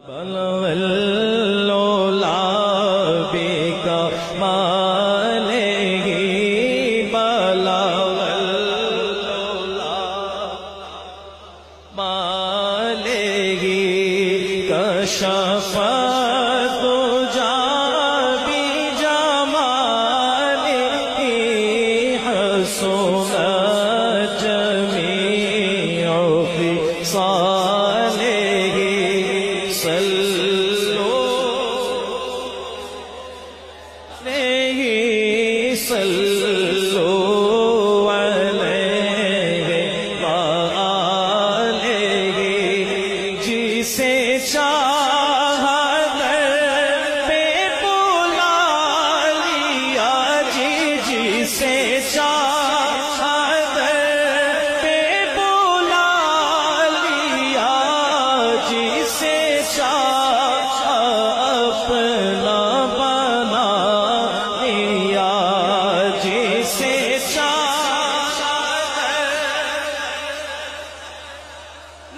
بلغ العلا بكماله بلغ العلا ماله كشف الدجى بجماله حسن جميع خصاله صلوا عليه وآله جسے چاہا در پہ بلا لیا جسے چاہا در پہ بلا لیا جسے چاہا اپنا بنا لیا جسے چاہا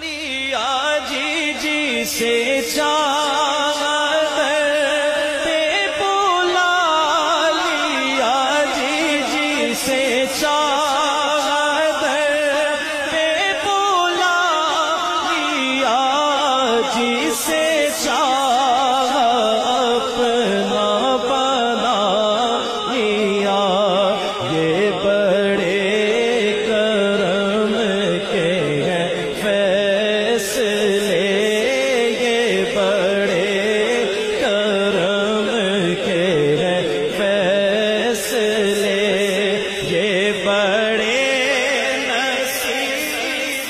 لیا جسے چاہا پہ بلا لیا جسے چاہا پہ بلا لیا جسے چاہا اپنا بنا لیا یہ بڑے کرم کے ہیں فیصلے یہ بڑے کرم کے ہیں فیصلے یہ بڑے نصیب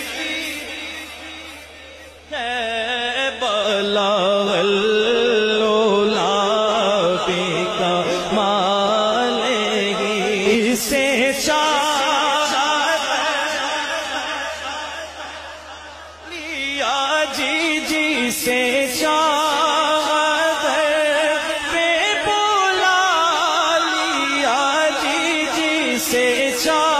کی ہے بلغ العلا بکماله سے چاہا لیا جسے چاہا پہ بلا لیا جسے چاہا